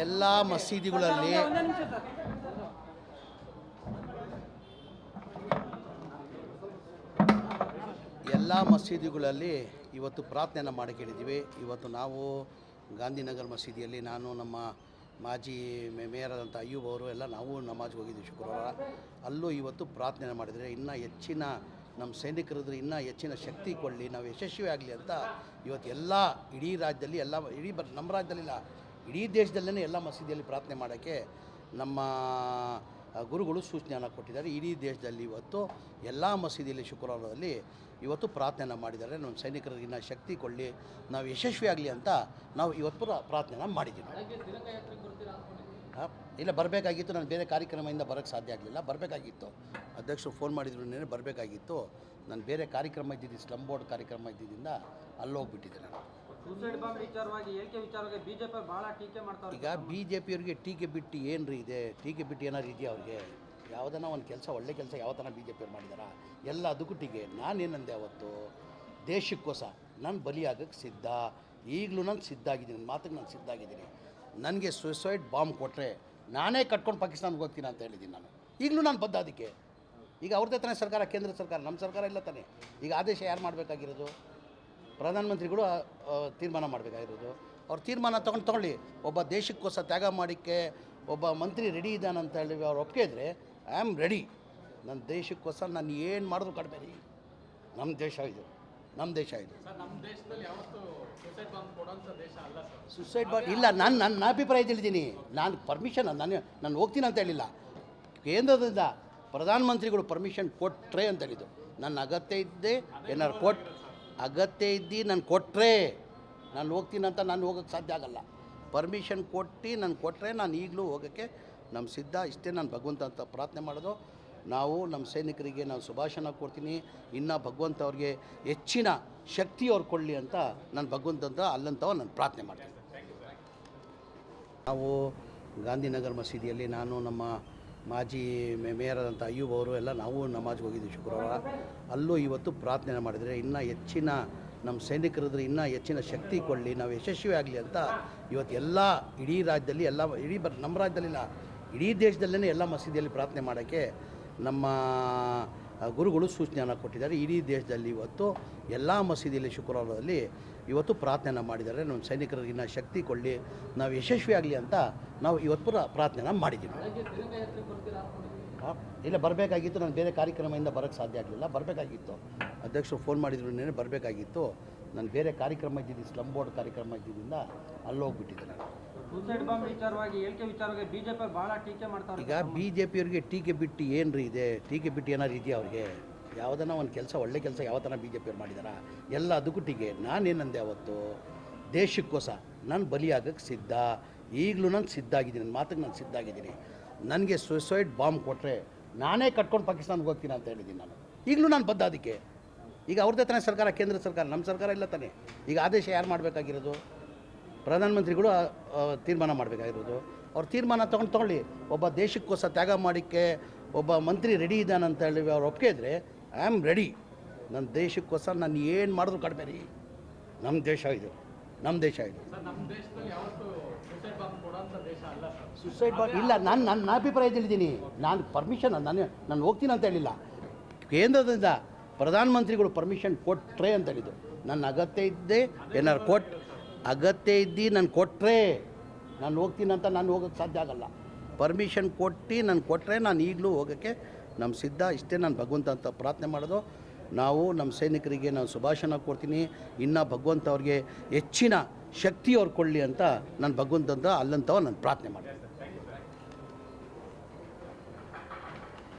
ಎಲ್ಲ ಮಸೀದಿಗಳಲ್ಲಿ ಇವತ್ತು ಪ್ರಾರ್ಥನೆಯನ್ನು ಮಾಡಿ ಕೇಳಿದ್ದೀವಿ. ಇವತ್ತು ನಾವು ಗಾಂಧಿನಗರ ಮಸೀದಿಯಲ್ಲಿ ನಾನು ನಮ್ಮ ಮಾಜಿ ಮೇಯರ್ ಆದಂಥ ಅಯ್ಯೂಬ್ ಅವರು ಎಲ್ಲ ನಾವು ನಮಾಜ್ಗೆ ಹೋಗಿದ್ದೀವಿ ಶುಕ್ರವಾರ. ಅಲ್ಲೂ ಇವತ್ತು ಪ್ರಾರ್ಥನೆ ಮಾಡಿದರೆ ಇನ್ನೂ ಹೆಚ್ಚಿನ ನಮ್ಮ ಸೈನಿಕರಿದ್ರೆ ಇನ್ನೂ ಹೆಚ್ಚಿನ ಶಕ್ತಿ ಕೊಡಲಿ, ನಾವು ಯಶಸ್ವಿ ಆಗಲಿ ಅಂತ ಇವತ್ತು ಎಲ್ಲ ಇಡೀ ರಾಜ್ಯದಲ್ಲಿ ನಮ್ಮ ರಾಜ್ಯದಲ್ಲಿಲ್ಲ, ಇಡೀ ದೇಶದಲ್ಲೇ ಎಲ್ಲ ಮಸೀದಿಯಲ್ಲಿ ಪ್ರಾರ್ಥನೆ ಮಾಡೋಕ್ಕೆ ನಮ್ಮ ಗುರುಗಳು ಸೂಚನೆಯನ್ನು ಕೊಟ್ಟಿದ್ದಾರೆ. ಇಡೀ ದೇಶದಲ್ಲಿ ಇವತ್ತು ಎಲ್ಲ ಮಸೀದಿಯಲ್ಲಿ ಶುಕ್ರವಾರದಲ್ಲಿ ಇವತ್ತು ಪ್ರಾರ್ಥನೆ ಮಾಡಿದ್ದಾರೆ. ನಮ್ಮ ಸೈನಿಕರಿಗೆ ಇನ್ನೂ ಶಕ್ತಿ ಕೊಡಲಿ, ನಾವು ಯಶಸ್ವಿ ಆಗಲಿ ಅಂತ ನಾವು ಇವತ್ತು ಪ್ರಾರ್ಥನೆ ಮಾಡಿದ್ದೀವಿ. ಇಲ್ಲ, ಬರಬೇಕಾಗಿತ್ತು. ನಾನು ಬೇರೆ ಕಾರ್ಯಕ್ರಮದಿಂದ ಬರೋಕ್ಕೆ ಸಾಧ್ಯ ಆಗಲಿಲ್ಲ. ಬರಬೇಕಾಗಿತ್ತು, ಅಧ್ಯಕ್ಷರು ಫೋನ್ ಮಾಡಿದ್ರು, ನೇನೆ ಬರಬೇಕಾಗಿತ್ತು. ನಾನು ಬೇರೆ ಕಾರ್ಯಕ್ರಮ ಇದ್ದಿದ್ದು, ಸ್ಲಮ್ ಬೋರ್ಡ್ ಕಾರ್ಯಕ್ರಮ ಇದ್ದಿದ್ದರಿಂದ ಅಲ್ಲಿ ಹೋಗ್ಬಿಟ್ಟಿದ್ದೆ ನಾನು. ಈಗ ಬಿ ಜೆ ಪಿಯವ್ರಿಗೆ ಟೀಕೆ ಬಿಟ್ಟು ಏನು ರೀ ಇದೆ? ಟೀಕೆ ಬಿಟ್ಟು ಏನಾರು ಇದೆಯಾ ಅವ್ರಿಗೆ? ಯಾವುದನ್ನ ಒಂದು ಕೆಲಸ, ಒಳ್ಳೆ ಕೆಲಸ ಯಾವತ್ತನ ಬಿ ಜೆ ಪಿಯವ್ರು ಮಾಡಿದಾರ? ಎಲ್ಲ ಅದಕ್ಕೂ ಟೀಕೆ. ನಾನೇನಂದೆ ಅವತ್ತು, ದೇಶಕ್ಕೋಸ್ಕರ ನಾನು ಬಲಿಯಾಗಕ್ಕೆ ಸಿದ್ಧ, ಈಗಲೂ ನಾನು ಸಿದ್ಧ ಆಗಿದ್ದೀನಿ, ನನ್ನ ಮಾತಿಗೆ ನಾನು ಸಿದ್ಧ ಆಗಿದ್ದೀನಿ. ನನಗೆ ಸೂಸೈಡ್ ಬಾಂಬ್ ಕೊಟ್ಟರೆ ನಾನೇ ಕಟ್ಕೊಂಡು ಪಾಕಿಸ್ತಾನಕ್ಕೆ ಹೋಗ್ತೀನಿ ಅಂತ ಹೇಳಿದ್ದೀನಿ ನಾನು. ಈಗಲೂ ನಾನು ಬದ್ಧ ಅದಕ್ಕೆ. ಈಗ ಅವ್ರದ್ದೇ ತಾನೇ ಸರ್ಕಾರ, ಕೇಂದ್ರ ಸರ್ಕಾರ, ನಮ್ಮ ಸರ್ಕಾರ ಇಲ್ಲ ತಾನೇ. ಈಗ ಆದೇಶ ಯಾರು ಮಾಡಬೇಕಾಗಿರೋದು? ಪ್ರಧಾನಮಂತ್ರಿಗಳು ತೀರ್ಮಾನ ಮಾಡಬೇಕಾಗಿರೋದು. ಅವ್ರು ತೀರ್ಮಾನ ತೊಗೊಳ್ಳಿ. ಒಬ್ಬ ದೇಶಕ್ಕೋಸ್ಕರ ತ್ಯಾಗ ಮಾಡೋಕ್ಕೆ ಒಬ್ಬ ಮಂತ್ರಿ ರೆಡಿ ಇದ್ದಾನೆ ಅಂತ ಹೇಳಿ ಅವ್ರು ಒಪ್ಪಿಗೆ ಇದ್ದರೆ ಐ ಆಮ್ ರೆಡಿ. ನನ್ನ ದೇಶಕ್ಕೋಸ್ಕರ ನಾನು ಏನು ಮಾಡಿದ್ರು ಕಡಿಮೆ ರೀ. ನಮ್ಮ ದೇಶ ಇದು, ನಮ್ಮ ದೇಶ ಇದು. ಸುಸೈಡ್ ಬಾಂಬ್ ಇಲ್ಲ, ನನ್ನ ಅಭಿಪ್ರಾಯ ತಿಳಿದೀನಿ. ನಾನು ಪರ್ಮಿಷನ್ ನಾನು ಹೋಗ್ತೀನಿ ಅಂತ ಹೇಳಿಲ್ಲ. ಕೇಂದ್ರದಿಂದ ಪ್ರಧಾನಮಂತ್ರಿಗಳು ಪರ್ಮಿಷನ್ ಕೊಟ್ಟರೆ ಅಂತ ಹೇಳಿದ್ದು. ನನ್ನ ಅಗತ್ಯ ಇದ್ದೆ ಏನಾರು ಅಗತ್ಯ ಇದ್ದು ನಾನು ಕೊಟ್ಟರೆ ನಾನು ಹೋಗ್ತೀನಿ ಅಂತ ನಾನು ಹೋಗೋಕ್ಕೆ ಸಾಧ್ಯ ಆಗಲ್ಲ. ಪರ್ಮಿಷನ್ ಕೊಟ್ಟು ನಾನು ಕೊಟ್ಟರೆ ನಾನು ಈಗಲೂ ಹೋಗೋಕ್ಕೆ ನಮ್ಮ ಸಿದ್ಧ. ಇಷ್ಟೇ ನಾನು ಭಗವಂತ ಅಂತ ಪ್ರಾರ್ಥನೆ ಮಾಡೋದು. ನಾವು ನಮ್ಮ ಸೈನಿಕರಿಗೆ ನಾನು ಶುಭಾಶಯ ಕೊಡ್ತೀನಿ. ಇನ್ನು ಭಗವಂತ ಅವ್ರಿಗೆ ಹೆಚ್ಚಿನ ಶಕ್ತಿ ಅವ್ರು ಕೊಡಲಿ ಅಂತ ನಾನು ಭಗವಂತ ಅಂತ ಅಲ್ಲಂತವ ನಾನು ಪ್ರಾರ್ಥನೆ ಮಾಡ್ತೀನಿ. ನಾವು ಗಾಂಧಿನಗರ ಮಸೀದಿಯಲ್ಲಿ ನಾನು ನಮ್ಮ ಮಾಜಿ ಮೇಯರ್ ಆದಂಥ ಅಯ್ಯೂಬ್ ಅವರು ಎಲ್ಲ ನಾವು ನಮಾಜ್ಗೆ ಹೋಗಿದ್ದೀವಿ ಶುಕ್ರವಾರ. ಅಲ್ಲೂ ಇವತ್ತು ಪ್ರಾರ್ಥನೆ ಮಾಡಿದರೆ ಇನ್ನೂ ಹೆಚ್ಚಿನ ನಮ್ಮ ಸೈನಿಕರಿದ್ರೆ ಇನ್ನೂ ಹೆಚ್ಚಿನ ಶಕ್ತಿ ಕೊಡಲಿ, ನಾವು ಯಶಸ್ವಿ ಆಗಲಿ ಅಂತ ಇವತ್ತು ಎಲ್ಲ ಇಡೀ ರಾಜ್ಯದಲ್ಲಿ ನಮ್ಮ ರಾಜ್ಯದಲ್ಲಿಲ್ಲ, ಇಡೀ ದೇಶದಲ್ಲೇ ಎಲ್ಲ ಮಸೀದಿಯಲ್ಲಿ ಪ್ರಾರ್ಥನೆ ಮಾಡೋಕ್ಕೆ ನಮ್ಮ ಗುರುಗಳು ಸೂಚನೆಯನ್ನು ಕೊಟ್ಟಿದ್ದಾರೆ. ಇಡೀ ದೇಶದಲ್ಲಿ ಇವತ್ತು ಎಲ್ಲ ಮಸೀದಿಯಲ್ಲಿ ಶುಕ್ರವಾರದಲ್ಲಿ ಇವತ್ತು ಪ್ರಾರ್ಥನೆ ಮಾಡಿದ್ದಾರೆ. ನಮ್ಮ ಸೈನಿಕರಿಗೆ ಇನ್ನೂ ಶಕ್ತಿ ಕೊಡಲಿ, ನಾವು ಯಶಸ್ವಿ ಆಗಲಿ ಅಂತ ನಾವು ಇವತ್ತು ಪ್ರಾರ್ಥನೆ ಮಾಡಿದ್ದೀವಿ. ಇಲ್ಲ, ಬರಬೇಕಾಗಿತ್ತು. ನಾನು ಬೇರೆ ಕಾರ್ಯಕ್ರಮದಿಂದ ಬರೋಕ್ಕೆ ಸಾಧ್ಯ ಆಗಲಿಲ್ಲ. ಬರಬೇಕಾಗಿತ್ತು, ಅಧ್ಯಕ್ಷರು ಫೋನ್ ಮಾಡಿದ್ರು, ನೇನೆ ಬರಬೇಕಾಗಿತ್ತು. ನಾನು ಬೇರೆ ಕಾರ್ಯಕ್ರಮ ಇದ್ದಿದ್ದು, ಸ್ಲಮ್ ಬೋರ್ಡ್ ಕಾರ್ಯಕ್ರಮ ಇದ್ದಿದ್ದರಿಂದ ಅಲ್ಲಿ ಹೋಗ್ಬಿಟ್ಟಿದ್ದೆ ನಾನು. ಈಗ ಬಿ ಜೆ ಪಿಯವ್ರಿಗೆ ಟೀಕೆ ಬಿಟ್ಟು ಏನು ರೀ ಇದೆ? ಟೀಕೆ ಬಿಟ್ಟು ಏನಾರು ಇದೆಯಾ ಅವ್ರಿಗೆ? ಯಾವುದನ್ನ ಒಂದು ಕೆಲಸ, ಒಳ್ಳೆ ಕೆಲಸ ಯಾವತ್ತನ ಬಿ ಜೆ ಪಿಯವ್ರು ಮಾಡಿದಾರ? ಎಲ್ಲ ಅದಕ್ಕೂ ಟೀಕೆ. ನಾನೇನಂದೆ ಅವತ್ತು, ದೇಶಕ್ಕೋಸ್ಕರ ನಾನು ಬಲಿಯಾಗಕ್ಕೆ ಸಿದ್ಧ, ಈಗಲೂ ನಾನು ಸಿದ್ಧ ಆಗಿದ್ದೀನಿ, ನನ್ನ ಮಾತಿಗೆ ನಾನು ಸಿದ್ಧ ಆಗಿದ್ದೀನಿ. ನನಗೆ ಸೂಸೈಡ್ ಬಾಂಬ್ ಕೊಟ್ಟರೆ ನಾನೇ ಕಟ್ಕೊಂಡು ಪಾಕಿಸ್ತಾನಕ್ಕೆ ಹೋಗ್ತೀನಿ ಅಂತ ಹೇಳಿದ್ದೀನಿ ನಾನು. ಈಗಲೂ ನಾನು ಬದ್ಧ ಅದಕ್ಕೆ. ಈಗ ಅವ್ರದ್ದೇ ತಾನೇ ಸರ್ಕಾರ, ಕೇಂದ್ರ ಸರ್ಕಾರ, ನಮ್ಮ ಸರ್ಕಾರ ಇಲ್ಲ ತಾನೇ. ಈಗ ಆದೇಶ ಯಾರು ಮಾಡಬೇಕಾಗಿರೋದು? ಪ್ರಧಾನಮಂತ್ರಿಗಳು ತೀರ್ಮಾನ ಮಾಡಬೇಕಾಗಿರೋದು. ಅವ್ರು ತೀರ್ಮಾನ ತೊಗೊಳ್ಳಿ. ಒಬ್ಬ ದೇಶಕ್ಕೋಸ್ಕರ ತ್ಯಾಗ ಮಾಡೋಕ್ಕೆ ಒಬ್ಬ ಮಂತ್ರಿ ರೆಡಿ ಇದ್ದಾನೆ ಅಂತ ಹೇಳಿ ಅವ್ರು ಒಪ್ಪಿಗೆ ಇದ್ದರೆ ಐ ಆಮ್ ರೆಡಿ. ನನ್ನ ದೇಶಕ್ಕೋಸ್ಕರ ನಾನು ಏನು ಮಾಡಿದ್ರು ಕಡಿಮೆ ರೀ. ನಮ್ಮ ದೇಶ ಇದು, ನಮ್ಮ ದೇಶ ಇದು. ಸುಸೈಡ್ ಬಾಂಬ್ ಇಲ್ಲ, ನನ್ನ ಅಭಿಪ್ರಾಯ ತಿಳಿದೀನಿ. ನಾನು ಪರ್ಮಿಷನ್ ನಾನು ಹೋಗ್ತೀನಿ ಅಂತ ಹೇಳಿಲ್ಲ. ಕೇಂದ್ರದಿಂದ ಪ್ರಧಾನಮಂತ್ರಿಗಳು ಪರ್ಮಿಷನ್ ಕೊಟ್ಟರೆ ಅಂತ ಹೇಳಿದ್ದು. ನನ್ನ ಅಗತ್ಯ ಇದ್ದೆ ಏನಾರು ಅಗತ್ಯ ಇದ್ದು ನಾನು ಕೊಟ್ಟರೆ ನಾನು ಹೋಗ್ತೀನಿ ಅಂತ ನಾನು ಹೋಗೋಕ್ಕೆ ಸಾಧ್ಯ ಆಗಲ್ಲ. ಪರ್ಮಿಷನ್ ಕೊಟ್ಟು ನಾನು ಕೊಟ್ಟರೆ ನಾನು ಈಗಲೂ ಹೋಗೋಕ್ಕೆ ನಮ್ಮ ಸಿದ್ಧ. ಇಷ್ಟೇ ನಾನು ಭಗವಂತ ಅಂತ ಪ್ರಾರ್ಥನೆ ಮಾಡೋದು. ನಾವು ನಮ್ಮ ಸೈನಿಕರಿಗೆ ನಾನು ಶುಭಾಶಯ ಕೊಡ್ತೀನಿ. ಇನ್ನು ಭಗವಂತ ಅವ್ರಿಗೆ ಹೆಚ್ಚಿನ ಶಕ್ತಿ ಅವ್ರು ಕೊಡಲಿ ಅಂತ ನಾನು ಭಗವಂತ ಅಂತ ಅಲ್ಲಂತವ ನಾನು ಪ್ರಾರ್ಥನೆ ಮಾಡ್ತೀನಿ.